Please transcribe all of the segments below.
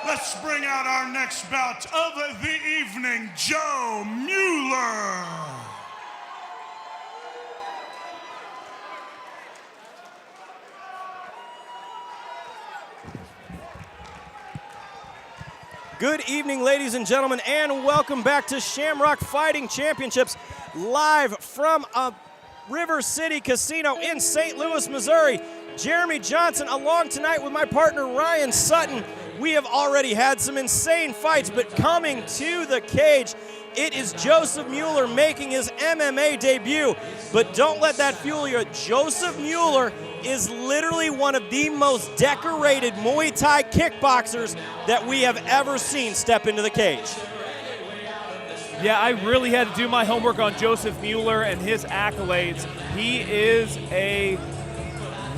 Let's bring out our next bout of the evening, Joe Mueller. Good evening, ladies and gentlemen, and welcome back to Shamrock Fighting Championships, live from a River City Casino in St. Louis, Missouri. Jeremy Johnson along tonight with my partner Ryan Sutton. We have already had some insane fights, but coming to the cage, it is Joseph Mueller making his MMA debut. But don't let that fool you. Joseph Mueller is literally one of the most decorated Muay Thai kickboxers that we have ever seen step into the cage. Yeah, I really had to do my homework on Joseph Mueller and his accolades. He is a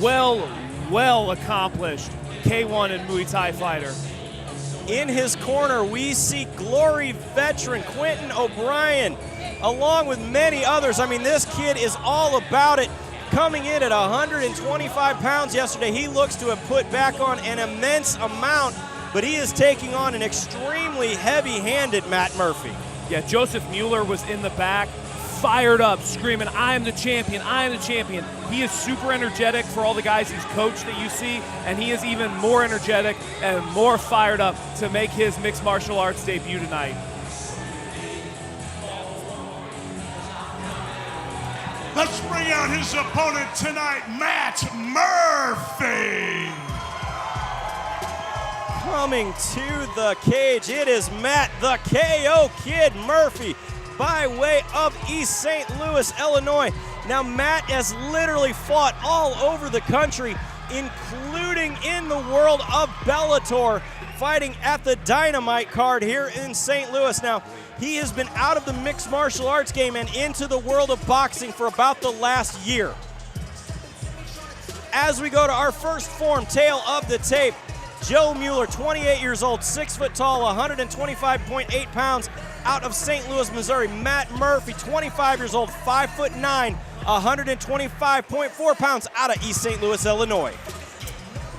well accomplished K1 and Muay Thai fighter. In his corner, we see Glory veteran Quentin O'Brien, along with many others. I mean, this kid is all about it. Coming in at 125 pounds yesterday, he looks to have put back on an immense amount, but he is taking on an extremely heavy-handed Matt Murphy. Yeah, Joseph Mueller was in the back, fired up, screaming, "I am the champion, I am the champion." He is super energetic for all the guys he's coached that you see, and he is even more energetic and more fired up to make his mixed martial arts debut tonight. Let's bring out his opponent tonight, Matt Murphy. Coming to the cage, it is Matt the KO Kid Murphy by way of East St. Louis, Illinois. Now, Matt has literally fought all over the country, including in the world of Bellator, fighting at the Dynamite card here in St. Louis. Now, he has been out of the mixed martial arts game and into the world of boxing for about the last year. As we go to our first form, tail of the tape, Joe Mueller, 28 years old, 6 foot tall, 125.8 pounds, out of St. Louis, Missouri. Matt Murphy, 25 years old, 5'9", 125.4 pounds, out of East St. Louis, Illinois.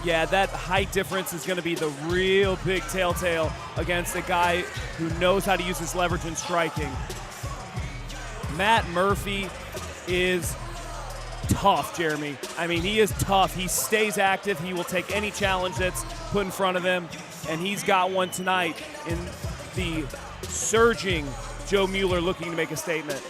Yeah, that height difference is going to be the real big telltale against a guy who knows how to use his leverage in striking. Matt Murphy is tough, Jeremy. I mean, he is tough. He stays active. He will take any challenge that's put in front of him, and he's got one tonight in the surging Joe Mueller looking to make a statement.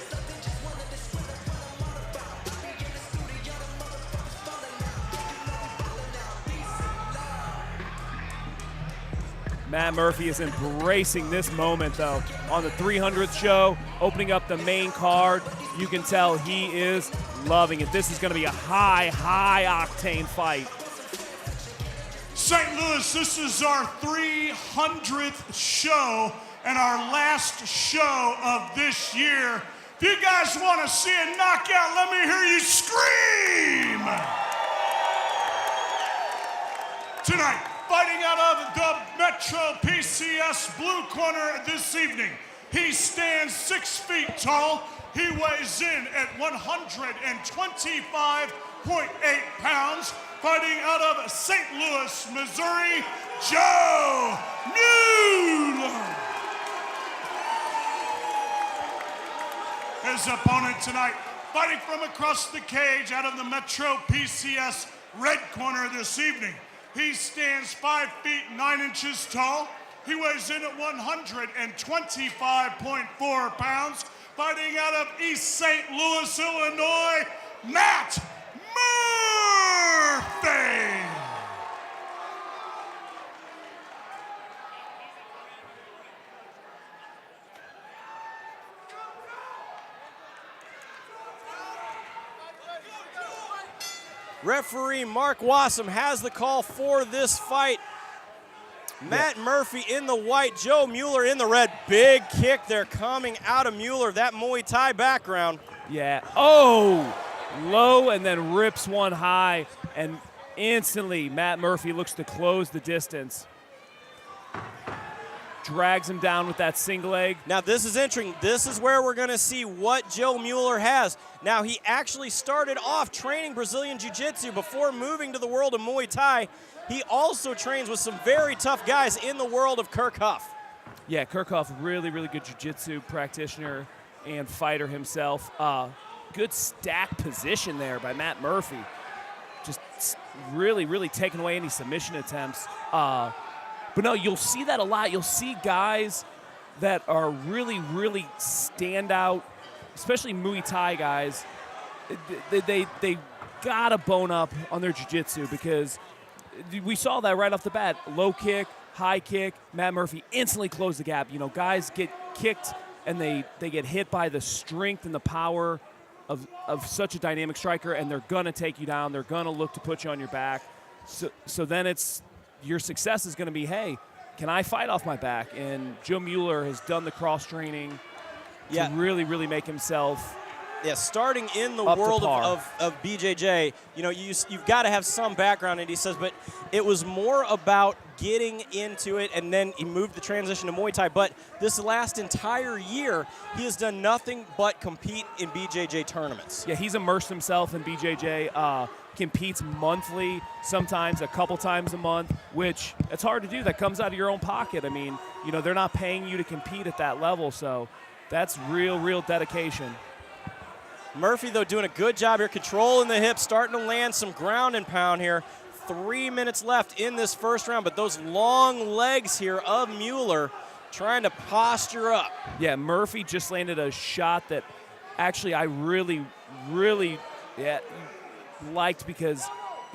Matt Murphy is embracing this moment, though. On the 300th show, opening up the main card, you can tell he is loving it. This is going to be a high octane fight. St. Louis, this is our 300th show and our last show of this year. If you guys want to see a knockout, let me hear you scream! Tonight, fighting out of the Metro PCS blue corner this evening, he stands 6 feet tall. He weighs in at 125.8 pounds. Fighting out of St. Louis, Missouri, Joe Mueller. His opponent tonight, fighting from across the cage out of the Metro PCS red corner this evening. He stands 5 feet 9 inches tall. He weighs in at 125.4 pounds. Fighting out of East St. Louis, Illinois, Matt Murphy. Referee Mark Wassam has the call for this fight. Matt Murphy in the white, Joe Mueller in the red. Big kick there coming out of Mueller, that Muay Thai background. Yeah, oh, low and then rips one high, and instantly Matt Murphy looks to close the distance. Drags him down with that single leg. Now this is interesting. This is where we're gonna see what Joe Mueller has. Now he actually started off training Brazilian Jiu-Jitsu before moving to the world of Muay Thai. he also trains with some very tough guys in the world of Kirk Huff. Yeah, Kirk Huff, really, really good jiu-jitsu practitioner and fighter himself. Good stack position there by Matt Murphy. Just really, really taking away any submission attempts. But no, you'll see that a lot. You'll see guys that are really, really stand out, especially Muay Thai guys. They gotta bone up on their jiu-jitsu because we saw that right off the bat. Low kick, high kick, Matt Murphy instantly closed the gap. You know, guys get kicked and they get hit by the strength and the power of such a dynamic striker, and they're gonna take you down. They're gonna look to put you on your back. So then it's your success is gonna be, hey, can I fight off my back? And Joe Mueller has done the cross training to really, really make himself. Yeah, starting in the world of BJJ, you know, you've got to have some background, and he says, but it was more about getting into it, and then he moved the transition to Muay Thai. But this last entire year, he has done nothing but compete in BJJ tournaments. Yeah, he's immersed himself in BJJ, competes monthly, sometimes a couple times a month, which it's hard to do. That comes out of your own pocket. I mean, you know, they're not paying you to compete at that level, so that's real, real dedication. Murphy, though, doing a good job here, controlling the hips, starting to land some ground and pound here. 3 minutes left in this first round, but those long legs here of Mueller trying to posture up. Yeah, Murphy just landed a shot that actually I really, really liked because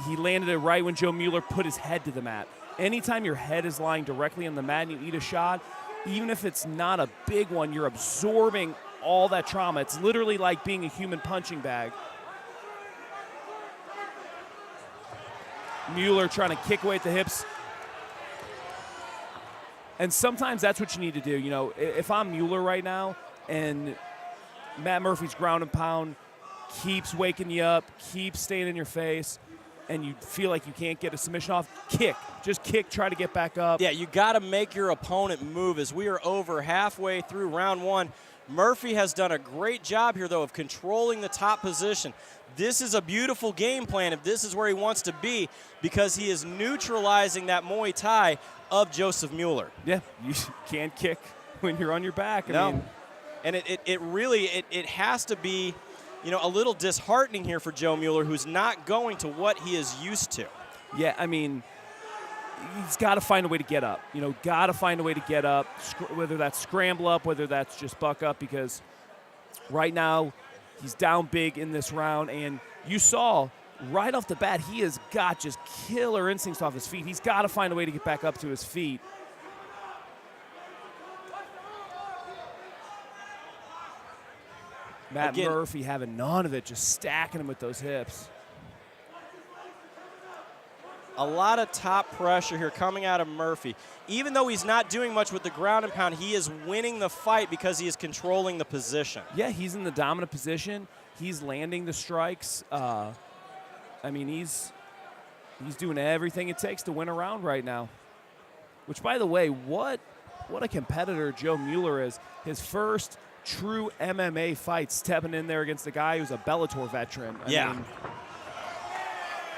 he landed it right when Joe Mueller put his head to the mat. Anytime your head is lying directly on the mat and you eat a shot, even if it's not a big one, you're absorbing all that trauma. It's literally like being a human punching bag. Mueller trying to kick away at the hips. And sometimes that's what you need to do. You know, if I'm Mueller right now and Matt Murphy's ground and pound keeps waking you up, keeps staying in your face, and you feel like you can't get a submission off, kick. Just kick, try to get back up. Yeah, you got to make your opponent move. As we are over halfway through round one, Murphy has done a great job here, though, of controlling the top position. This is a beautiful game plan if this is where he wants to be, because he is neutralizing that Muay Thai of Joseph Mueller. Yeah, you can't kick when you're on your back. I mean, and it really has to be, you know, a little disheartening here for Joe Mueller, who's not going to what he is used to. Yeah, I mean, he's got to find a way to get up. You know, got to find a way to get up, whether that's scramble up, whether that's just buck up, because right now he's down big in this round. And you saw right off the bat, he has got just killer instincts off his feet. He's got to find a way to get back up to his feet. Matt Murphy having none of it, just stacking him with those hips. A lot of top pressure here coming out of Murphy. Even though he's not doing much with the ground and pound, he is winning the fight because he is controlling the position. Yeah, he's in the dominant position. He's landing the strikes. I mean, he's doing everything it takes to win a round right now. Which, by the way, what a competitor Joe Mueller is. His first true MMA fight, stepping in there against a guy who's a Bellator veteran. I mean,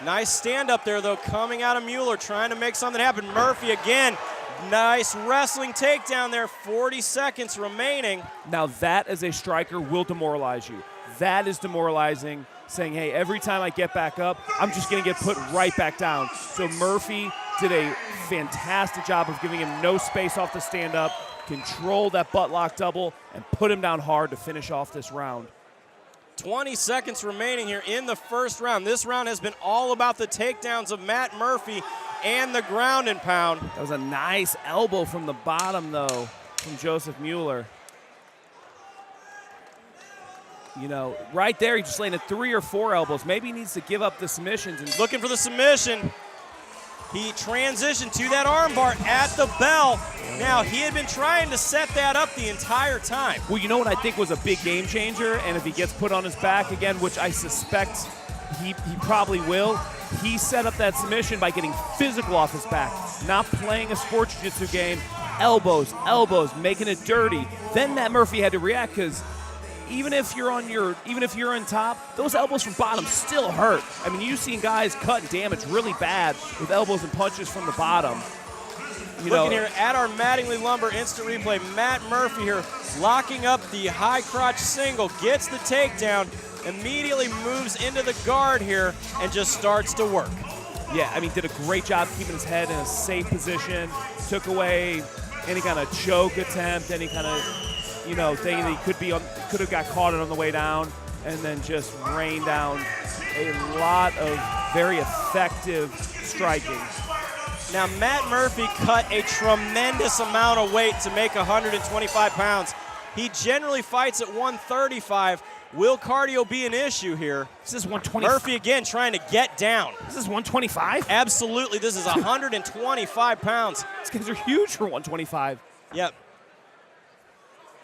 nice stand up there, though, coming out of Mueller, trying to make something happen. Murphy again, nice wrestling takedown there, 40 seconds remaining. Now that as a striker will demoralize you. That is demoralizing, saying, hey, every time I get back up, I'm just going to get put right back down. So Murphy did a fantastic job of giving him no space off the stand up, controlled that butt lock double, and put him down hard to finish off this round. 20 seconds remaining here in the first round. This round has been all about the takedowns of Matt Murphy and the ground and pound. That was a nice elbow from the bottom, though, from Joseph Mueller. You know, right there, he just landed 3 or 4 elbows. Maybe he needs to give up the submissions. And looking for the submission. He transitioned to that armbar at the bell. Now, he had been trying to set that up the entire time. Well, you know what I think was a big game changer? And if he gets put on his back again, which I suspect he probably will, he set up that submission by getting physical off his back, not playing a sports jiu-jitsu game, elbows, making it dirty. Then Matt Murphy had to react because even if you're in top, those elbows from bottom still hurt. I mean, you've seen guys cut and damage really bad with elbows and punches from the bottom. Looking here at our Mattingly Lumber instant replay, Matt Murphy here locking up the high crotch single, gets the takedown, immediately moves into the guard here and just starts to work. Yeah, I mean, did a great job keeping his head in a safe position, took away any kind of choke attempt, any kind of, thing that he could have got caught on the way down, and then just rained down a lot of very effective striking. Now, Matt Murphy cut a tremendous amount of weight to make 125 pounds. He generally fights at 135. Will cardio be an issue here? This is 125. Murphy again trying to get down. This is 125? Absolutely. This is 125 pounds. These guys are huge for 125. Yep.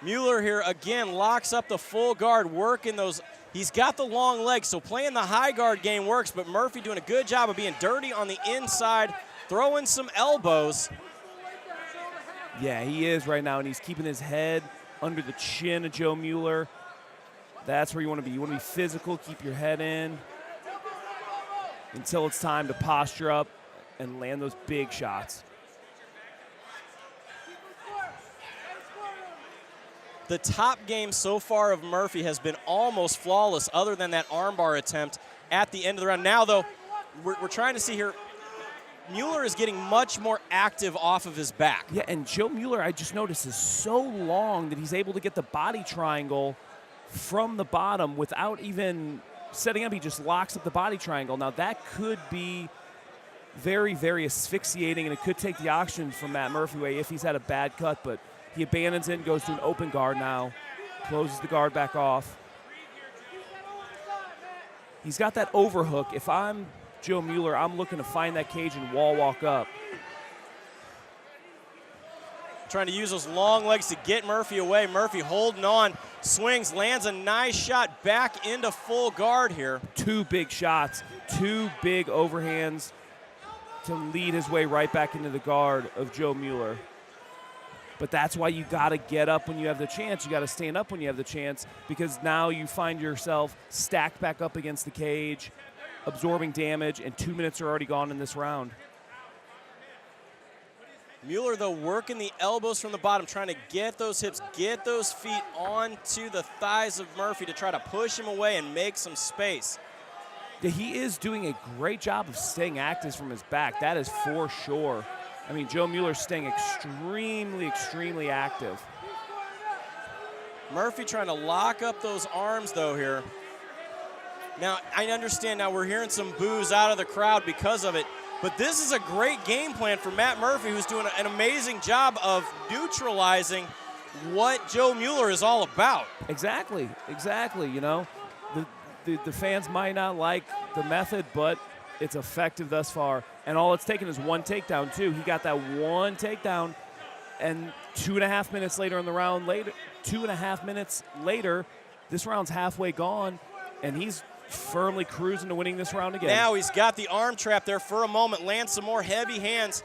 Mueller here again locks up the full guard, working those. He's got the long legs, so playing the high guard game works, but Murphy doing a good job of being dirty on the inside, throwing some elbows. Yeah, he is right now, and he's keeping his head under the chin of Joe Mueller. That's where you want to be. You want to be physical, keep your head in until it's time to posture up and land those big shots. The top game so far of Murphy has been almost flawless other than that armbar attempt at the end of the round. Now, though, we're trying to see here, Mueller is getting much more active off of his back. Yeah, and Joe Mueller, I just noticed, is so long that he's able to get the body triangle from the bottom without even setting up. He just locks up the body triangle. Now, that could be very, very asphyxiating, and it could take the oxygen from Matt Murphy away if he's had a bad cut, but he abandons it and goes to an open guard now, closes the guard back off. He's got that overhook. If I'm Joe Mueller, I'm looking to find that cage and wall walk up. Trying to use those long legs to get Murphy away. Murphy holding on, swings, lands a nice shot back into full guard here. Two big shots, two big overhands to lead his way right back into the guard of Joe Mueller. But that's why you got to get up when you have the chance. You got to stand up when you have the chance, because now you find yourself stacked back up against the cage, absorbing damage, and 2 minutes are already gone in this round. Mueller, though, working the elbows from the bottom, trying to get those hips, get those feet onto the thighs of Murphy to try to push him away and make some space. Yeah, he is doing a great job of staying active from his back. That is for sure. I mean, Joe Mueller's staying extremely, extremely active. Murphy trying to lock up those arms, though, here. Now, I understand now we're hearing some boos out of the crowd because of it, but this is a great game plan for Matt Murphy, who's doing an amazing job of neutralizing what Joe Mueller is all about. Exactly, exactly. You know, the fans might not like the method, but it's effective thus far. And all it's taken is one takedown, too. He got that one takedown, and 2.5 minutes later in the round, 2.5 minutes later, this round's halfway gone, and he's firmly cruising to winning this round again. Now he's got the arm trap there for a moment, lands some more heavy hands.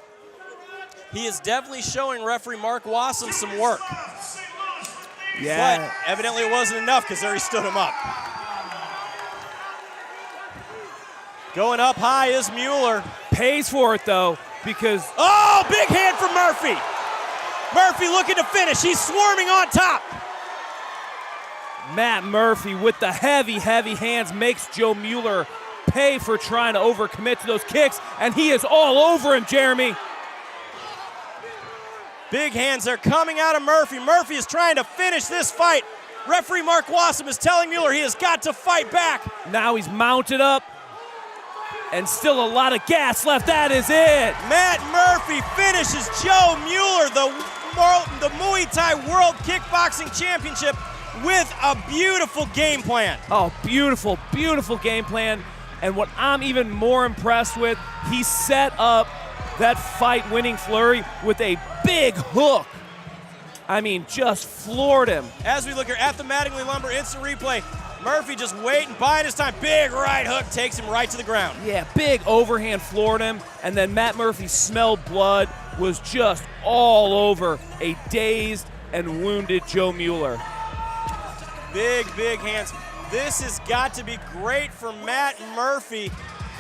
He is definitely showing referee Mark Wassum some work. Yeah. But evidently it wasn't enough, because there he stood him up. Going up high is Mueller. Pays for it, though, because... Oh, big hand from Murphy. Murphy looking to finish. He's swarming on top. Matt Murphy with the heavy, heavy hands makes Joe Mueller pay for trying to overcommit to those kicks, and he is all over him, Jeremy. Big hands are coming out of Murphy. Murphy is trying to finish this fight. Referee Mark Wassum is telling Mueller he has got to fight back. Now he's mounted up, and still a lot of gas left. That is it. Matt Murphy finishes Joe Mueller, the Muay Thai World Kickboxing Championship, with a beautiful game plan. Oh, beautiful, beautiful game plan. And what I'm even more impressed with, he set up that fight-winning flurry with a big hook. I mean, just floored him. As we look here at the Mattingly Lumber instant replay, Murphy just waiting, buying his time. Big right hook takes him right to the ground. Yeah, big overhand floored him, and then Matt Murphy smelled blood, was just all over a dazed and wounded Joe Mueller. big, big hands. This has got to be great for Matt Murphy,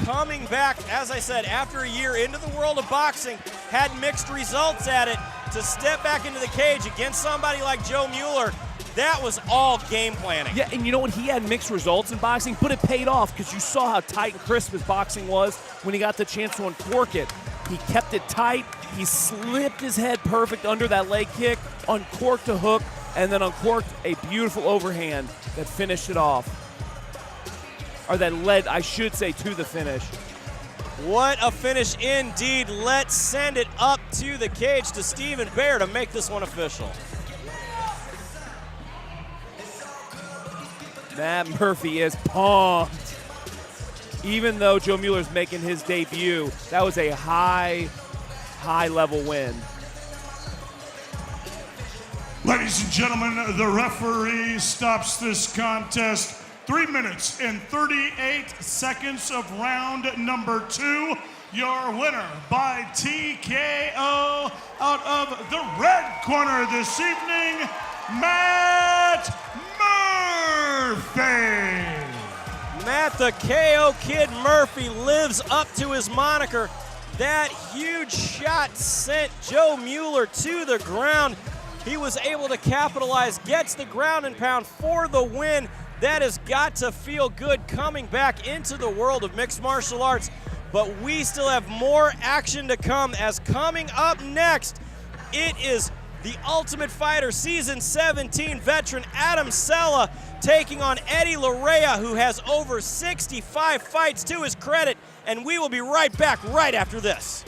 coming back, as I said, after a year into the world of boxing, had mixed results at it, to step back into the cage against somebody like Joe Mueller. That was all game planning. Yeah, and you know what? He had mixed results in boxing, but it paid off because you saw how tight and crisp his boxing was when he got the chance to uncork it. He kept it tight. He slipped his head perfect under that leg kick, uncorked a hook, and then uncorked a beautiful overhand that finished it off. Or that led, I should say, to the finish. What a finish indeed. Let's send it up to the cage to Stephen Baer to make this one official. Matt Murphy is pumped. Even though Joe Mueller's making his debut, that was a high-level win. Ladies and gentlemen, the referee stops this contest 3 minutes and 38 seconds of round number 2. Your winner by TKO out of the red corner this evening, Matt Murphy. Matt the KO Kid Murphy lives up to his moniker. That huge shot sent Joe Mueller to the ground. He was able to capitalize, gets the ground and pound for the win. That has got to feel good coming back into the world of mixed martial arts. But we still have more action to come, as coming up next, it is the Ultimate Fighter Season 17 veteran Adam Sella taking on Eddie Larea, who has over 65 fights to his credit. And we will be right back right after this.